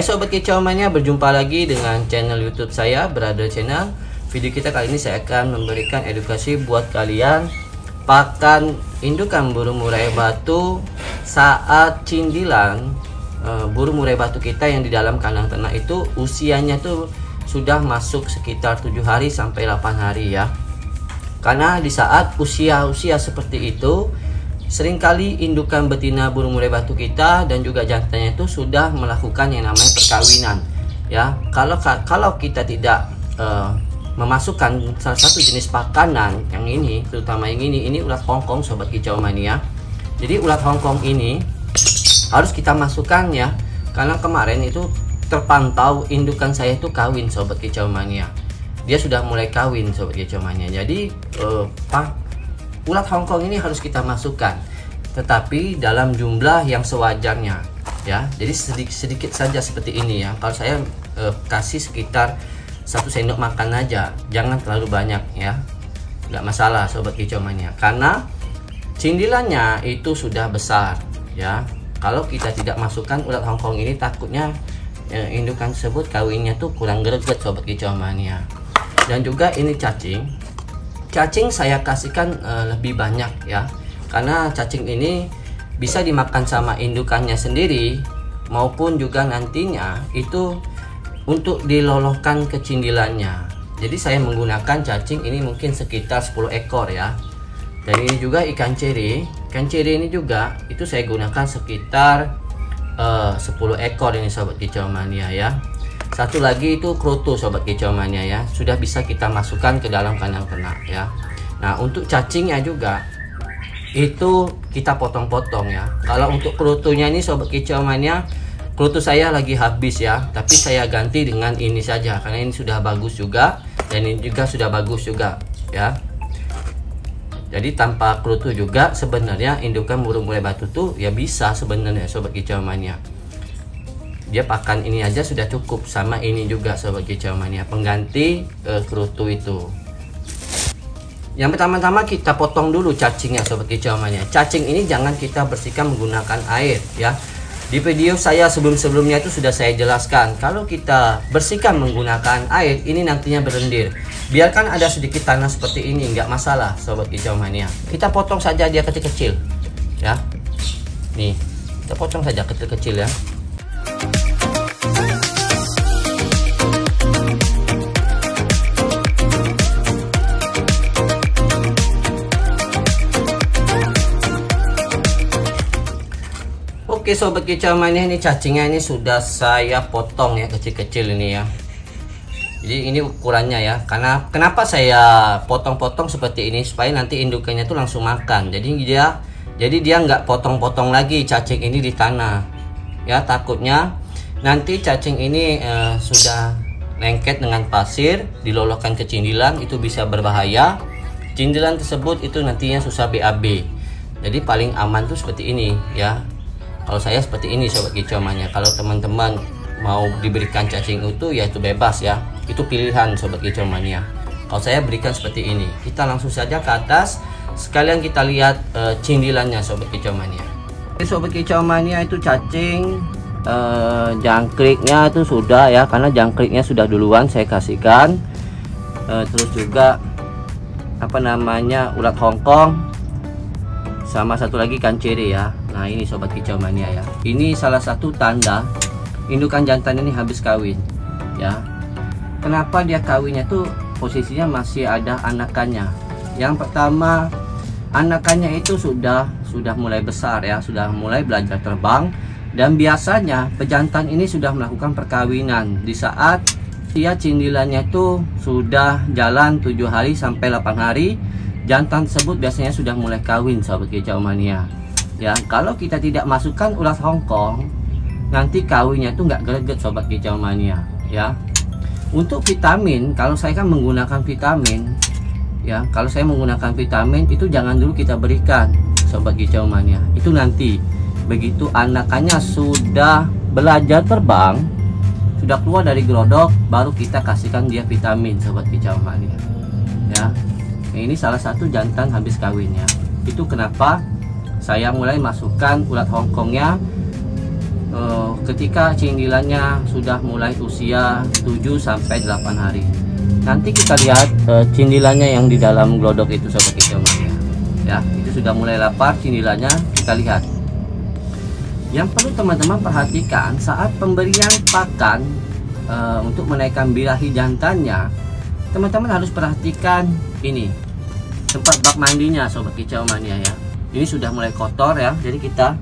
Hai Sobat Kicau Mania, berjumpa lagi dengan channel YouTube saya, Brother Channel. Video kita kali ini saya akan memberikan edukasi buat kalian pakan indukan burung murai batu saat cindilan. Burung murai batu kita yang di dalam kandang ternak itu usianya tuh sudah masuk sekitar 7 hari sampai 8 hari ya. Karena di saat usia seperti itu, seringkali indukan betina burung murai batu kita dan juga jantannya itu sudah melakukan yang namanya perkawinan ya. Kalau kita tidak memasukkan salah satu jenis pakanan yang ini, terutama yang ini ulat Hongkong Sobat Kicau Mania. Jadi ulat Hongkong ini harus kita masukkan ya, karena kemarin itu terpantau indukan saya itu kawin Sobat Kicau Mania. Dia sudah mulai kawin Sobat Kicau Mania. Jadi ulat Hongkong ini harus kita masukkan, tetapi dalam jumlah yang sewajarnya ya. Jadi sedikit saja seperti ini ya. Kalau saya kasih sekitar 1 sendok makan aja, jangan terlalu banyak ya, nggak masalah Sobat Kicau Mania, karena cindilannya itu sudah besar ya. Kalau kita tidak masukkan ulat Hongkong ini, takutnya indukan tersebut kawinnya tuh kurang greget Sobat Kicau Mania. Dan juga ini cacing saya kasihkan lebih banyak ya, karena cacing ini bisa dimakan sama indukannya sendiri, maupun juga nantinya itu untuk diloloskan ke cindilannya. Jadi saya menggunakan cacing ini mungkin sekitar 10 ekor ya. Dan ini juga ikan ceri ini juga itu saya gunakan sekitar 10 ekor ini Sobat Kicau Mania ya. Satu lagi itu kroto Sobat Kicau Mania ya, sudah bisa kita masukkan ke dalam kandang ternak ya. Nah, untuk cacingnya juga itu kita potong-potong ya. Kalau untuk krotonya ini Sobat Kicau Mania, kroto saya lagi habis ya, tapi saya ganti dengan ini saja karena ini sudah bagus juga, dan ini juga sudah bagus juga ya. Jadi tanpa kroto juga sebenarnya indukan burung murai batu tuh ya bisa sebenarnya Sobat Kicau Mania. Dia pakan ini aja sudah cukup, sama ini juga Sobat Kicau Mania, pengganti kroto itu. Yang pertama-tama kita potong dulu cacingnya Sobat Kicau Mania. Cacing ini jangan kita bersihkan menggunakan air ya. Di video saya sebelumnya itu sudah saya jelaskan, kalau kita bersihkan menggunakan air ini nantinya berlendir. Biarkan ada sedikit tanah seperti ini, nggak masalah Sobat Kicau Mania. Kita potong saja dia kecil-kecil ya. Nih, kita potong saja kecil-kecil ya. Oke Sobat Kicau Mania, ini cacingnya ini sudah saya potong ya kecil-kecil ini ya. Jadi ini ukurannya ya. Karena kenapa saya potong-potong seperti ini, supaya nanti indukannya tuh langsung makan. Jadi dia nggak potong-potong lagi cacing ini di tanah. Ya, takutnya nanti cacing ini sudah lengket dengan pasir, diloloskan ke cindilan, itu bisa berbahaya. Cindilan tersebut itu nantinya susah BAB. Jadi paling aman tuh seperti ini ya. Kalau saya seperti ini Sobat Kicau Mania. Kalau teman-teman mau diberikan cacing utuh ya itu bebas ya, itu pilihan Sobat Kicau Mania. Kalau saya berikan seperti ini, kita langsung saja ke atas, sekalian kita lihat cindilannya Sobat Kicau Mania. Sobat Kicau Mania, itu cacing jangkriknya itu sudah ya, karena jangkriknya sudah duluan saya kasihkan. Terus juga apa namanya, ulat Hongkong, sama satu lagi ikan ceri ya. Nah ini Sobat Kicau Mania ya, ini salah satu tanda indukan jantan ini habis kawin ya. Kenapa dia kawinnya tuh posisinya masih ada anakannya? Yang pertama, anakannya itu sudah mulai besar ya, sudah mulai belajar terbang. Dan biasanya pejantan ini sudah melakukan perkawinan di saat dia cindilannya tuh sudah jalan 7 hari sampai 8 hari. Jantan tersebut biasanya sudah mulai kawin Sobat Kicau Mania ya. Kalau kita tidak masukkan ulat Hongkong, nanti kawinnya tuh nggak greget Sobat Kicau Mania ya. Untuk vitamin, kalau saya kan menggunakan vitamin ya, kalau saya menggunakan vitamin itu jangan dulu kita berikan Sobat Kicau Mania. Itu nanti begitu anakannya sudah belajar terbang, sudah keluar dari gerodok, baru kita kasihkan dia vitamin Sobat Kicau Mania ya. Ini salah satu jantan habis kawinnya. Itu kenapa saya mulai masukkan ulat Hongkongnya ketika cindilannya sudah mulai usia 7 sampai 8 hari. Nanti kita lihat cindilannya yang di dalam glodok itu sobat kicau mania. Ya, itu sudah mulai lapar cindilannya, kita lihat. Yang perlu teman-teman perhatikan saat pemberian pakan untuk menaikkan birahi jantannya, teman-teman harus perhatikan ini tempat bak mandinya sobat kicau mania ya. Ini sudah mulai kotor ya, jadi kita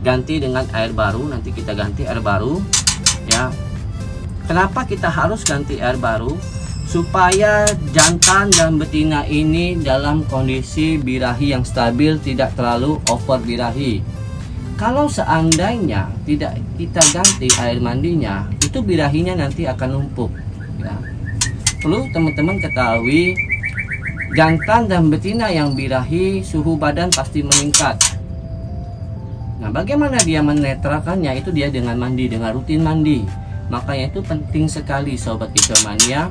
ganti dengan air baru. Nanti kita ganti air baru ya. Kenapa kita harus ganti air baru? Supaya jantan dan betina ini dalam kondisi birahi yang stabil, tidak terlalu over birahi. Kalau seandainya tidak kita ganti air mandinya, itu birahinya nanti akan numpuk ya. Perlu teman-teman ketahui, jantan dan betina yang birahi suhu badan pasti meningkat. Nah, bagaimana dia menetralkannya? Itu dia dengan mandi, dengan rutin mandi. Makanya itu penting sekali sobat kicau mania,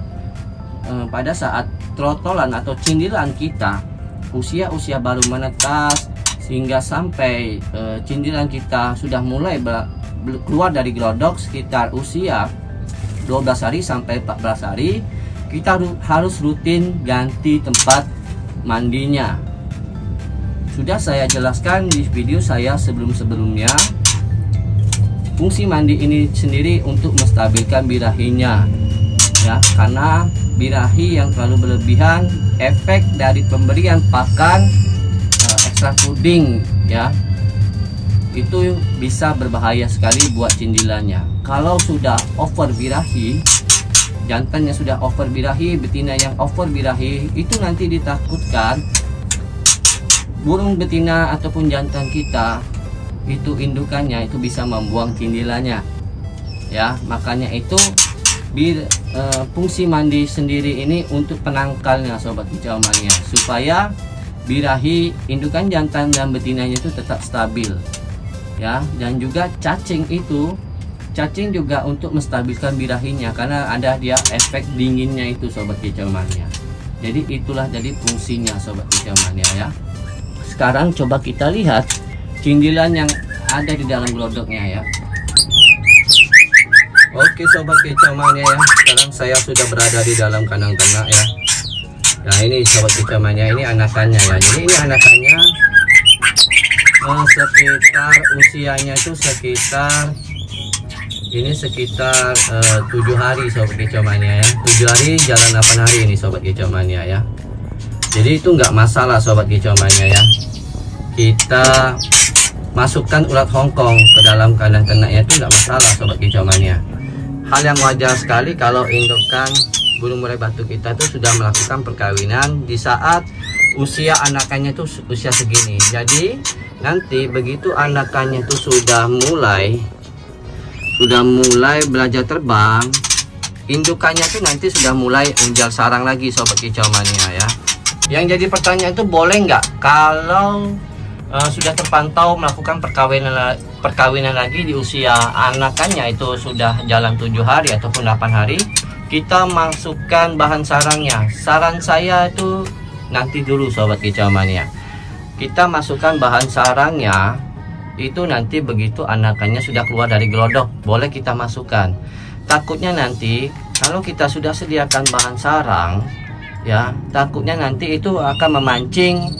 pada saat trotolan atau cindilan kita usia baru menetas, sehingga sampai cindilan kita sudah mulai keluar dari glodok sekitar usia 12 hari sampai 14 hari, kita harus rutin ganti tempat mandinya. Sudah saya jelaskan di video saya sebelumnya. Fungsi mandi ini sendiri untuk menstabilkan birahinya ya, karena birahi yang terlalu berlebihan, efek dari pemberian pakan extra fooding ya, itu bisa berbahaya sekali buat cindilannya. Kalau sudah over birahi, jantannya sudah over birahi, betina yang over birahi, itu nanti ditakutkan burung betina ataupun jantan kita itu indukannya itu bisa membuang cindilannya ya. Makanya itu fungsi mandi sendiri ini untuk penangkalnya sobat kicau mania, supaya birahi indukan jantan dan betinanya itu tetap stabil ya. Dan juga cacing juga untuk menstabilkan birahinya, karena ada dia efek dinginnya itu sobat kicau mania. Jadi itulah jadi fungsinya sobat kicau mania ya. Sekarang coba kita lihat cindilan yang ada di dalam glodoknya ya. Oke sobat kicau mania ya, sekarang saya sudah berada di dalam kandang ternak ya. Nah ini sobat kicau mania, ini anakannya ya. Jadi ini anakannya sekitar usianya itu sekitar 7 hari sobat kicau mania ya. 7 hari jalan 8 hari ini sobat kicau mania ya. Jadi itu nggak masalah sobat kicau mania ya. Kita masukkan ulat Hongkong ke dalam kandang ternaknya itu nggak masalah sobat kicau mania. Hal yang wajar sekali kalau indukan burung murai batu kita tuh sudah melakukan perkawinan di saat usia anakannya tuh usia segini. Jadi nanti begitu anakannya tuh sudah mulai belajar terbang, indukannya tuh nanti sudah mulai unjal sarang lagi sobat kicau mania ya. Yang jadi pertanyaan itu, boleh nggak kalau sudah terpantau melakukan perkawinan lagi di usia anakannya itu sudah jalan 7 hari ataupun 8 hari, kita masukkan bahan sarangnya? Saran saya itu nanti dulu sobat kicau mania. Kita masukkan bahan sarangnya itu nanti begitu anakannya sudah keluar dari glodok, boleh kita masukkan. Takutnya nanti kalau kita sudah sediakan bahan sarang ya, takutnya nanti itu akan memancing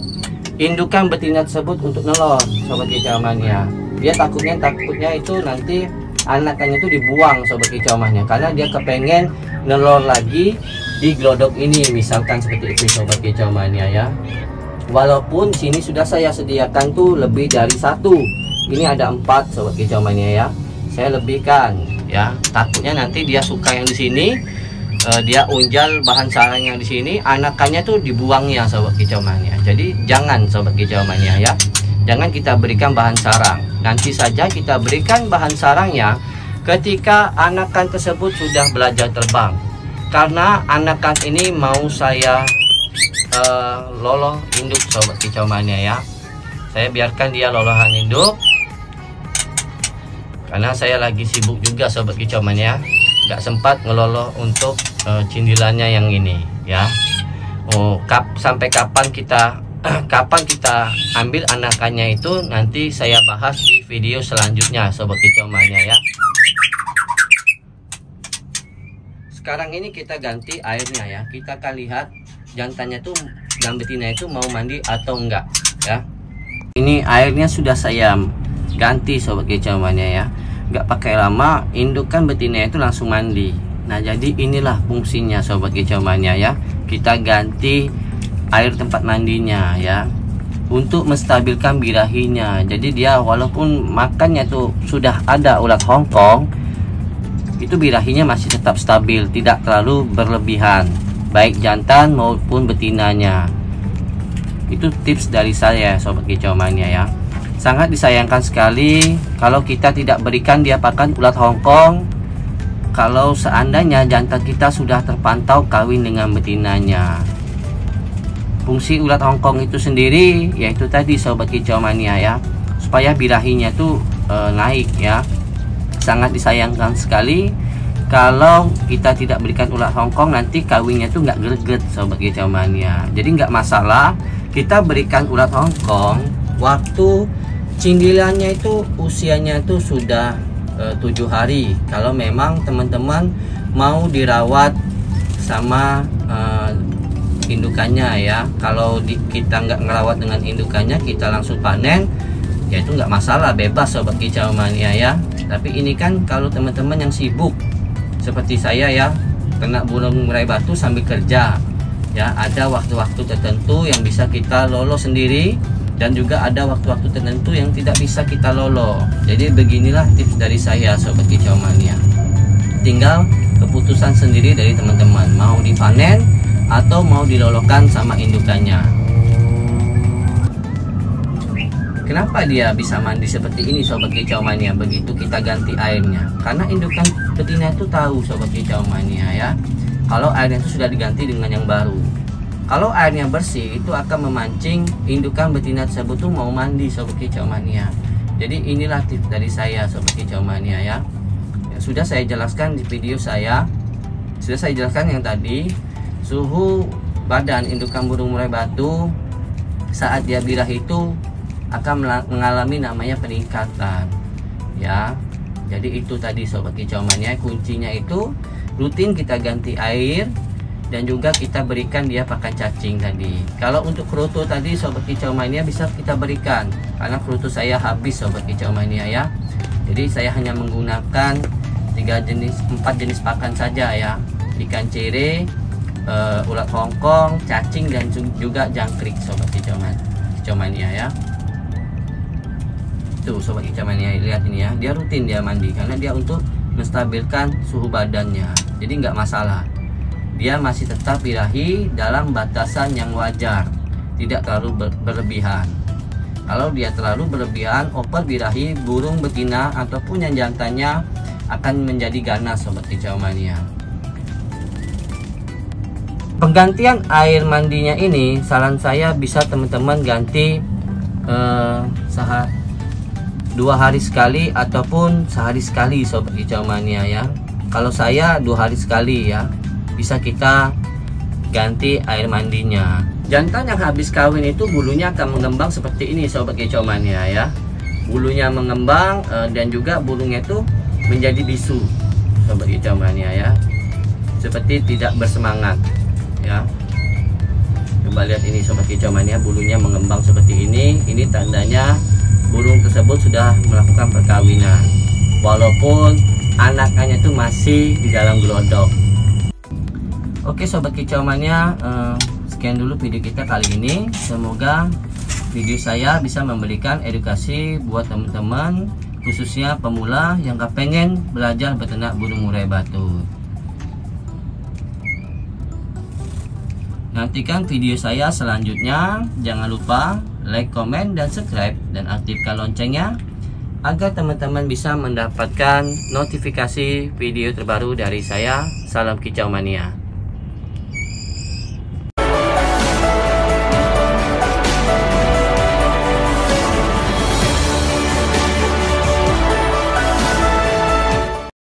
indukan betina tersebut untuk nelor sobat kicau mania. Dia takutnya itu nanti anakannya itu dibuang sobat kicau mania, karena dia kepengen nelor lagi di glodok ini, misalkan seperti itu sobat kicau mania ya. Walaupun sini sudah saya sediakan tuh lebih dari 1, ini ada 4 sobat kicau mania ya, saya lebihkan ya. Takutnya nanti dia suka yang di sini, dia unjal bahan sarang yang di sini, anakannya tuh dibuangnya sobat kicau mania. Jadi jangan sobat kicau mania ya, jangan kita berikan bahan sarang. Nanti saja kita berikan bahan sarangnya ketika anakan tersebut sudah belajar terbang. Karena anakan ini mau saya loloh induk sobat kicau mania ya. Saya biarkan dia lolohan induk karena saya lagi sibuk juga sobat kicau mania, nggak sempat ngeloloh untuk cindilannya yang ini ya. Sampai kapan kita kapan kita ambil anakannya itu nanti saya bahas di video selanjutnya sobat kicau mania ya. Sekarang ini kita ganti airnya ya. Kita akan lihat jantannya tuh dan betina itu mau mandi atau enggak ya. Ini airnya sudah saya ganti sobat kicau mania ya. Enggak pakai lama, indukan betina itu langsung mandi. Nah, jadi inilah fungsinya sobat kicau mania ya. Kita ganti air tempat mandinya ya, untuk menstabilkan birahinya. Jadi dia walaupun makannya tuh sudah ada ulat Hongkong, itu birahinya masih tetap stabil, tidak terlalu berlebihan, baik jantan maupun betinanya. Itu tips dari saya sobat kicau mania ya. Sangat disayangkan sekali kalau kita tidak berikan dia pakan ulat Hongkong, kalau seandainya jantan kita sudah terpantau kawin dengan betinanya. Fungsi ulat Hongkong itu sendiri yaitu tadi sobat kicau mania ya, supaya birahinya tuh naik ya. Sangat disayangkan sekali kalau kita tidak berikan ulat Hongkong, nanti kawinnya tuh nggak greget sobat kicau mania. Jadi nggak masalah kita berikan ulat Hongkong waktu cindilannya itu usianya itu sudah 7 hari. Kalau memang teman-teman mau dirawat sama indukannya ya. Kalau kita nggak ngerawat dengan indukannya, kita langsung panen, ya itu nggak masalah, bebas sobat kicau mania ya. Tapi ini kan kalau teman-teman yang sibuk seperti saya ya, ternak burung murai batu sambil kerja ya, ada waktu-waktu tertentu yang bisa kita lolo sendiri, dan juga ada waktu-waktu tertentu yang tidak bisa kita lolo. Jadi beginilah tips dari saya sobat kicau mania. Tinggal keputusan sendiri dari teman-teman, mau dipanen atau mau dilolokan sama indukannya. Kenapa dia bisa mandi seperti ini sobat kicau mania begitu kita ganti airnya? Karena indukan betina itu tahu sobat kicau mania ya, kalau airnya itu sudah diganti dengan yang baru. Kalau airnya bersih, itu akan memancing indukan betina tersebut tuh mau mandi sobat kicau mania. Jadi inilah tips dari saya sobat kicau mania ya. Sudah saya jelaskan di video saya, sudah saya jelaskan yang tadi, suhu badan indukan burung murai batu saat dia birah itu akan mengalami namanya peningkatan ya. Jadi itu tadi sobat kicau mania, kuncinya itu rutin kita ganti air, dan juga kita berikan dia pakan cacing tadi. Kalau untuk kerutu tadi sobat kicau mania bisa kita berikan, karena kerutu saya habis sobat kicau mania ya. Jadi saya hanya menggunakan 4 jenis pakan saja ya, ikan cere, ulat Hongkong, cacing, dan juga jangkrik sobat kicau mania ya. Tuh sobat kicau mania, lihat ini ya, dia rutin dia mandi karena dia untuk menstabilkan suhu badannya. Jadi nggak masalah, dia masih tetap birahi dalam batasan yang wajar, tidak terlalu berlebihan. Kalau dia terlalu berlebihan, over birahi, burung betina ataupun yang jantannya akan menjadi ganas sobat kicau mania. Penggantian air mandinya ini, saran saya bisa teman-teman ganti 2 hari sekali ataupun sehari sekali sobat kicau mania ya. Kalau saya 2 hari sekali ya, bisa kita ganti air mandinya. Jantan yang habis kawin itu bulunya akan mengembang seperti ini sobat kicau mania ya. Bulunya mengembang dan juga burungnya itu menjadi bisu sobat kicau mania ya, seperti tidak bersemangat ya. Coba lihat ini sobat kicau mania, bulunya mengembang seperti ini. Ini tandanya burung tersebut sudah melakukan perkawinan, walaupun anakannya itu masih di dalam gelodok. Oke sobat kicau mania, sekian dulu video kita kali ini. Semoga video saya bisa memberikan edukasi buat teman-teman, khususnya pemula yang kepengen belajar beternak burung murai batu. Nantikan video saya selanjutnya. Jangan lupa like, komen, dan subscribe, dan aktifkan loncengnya agar teman-teman bisa mendapatkan notifikasi video terbaru dari saya. Salam kicau mania.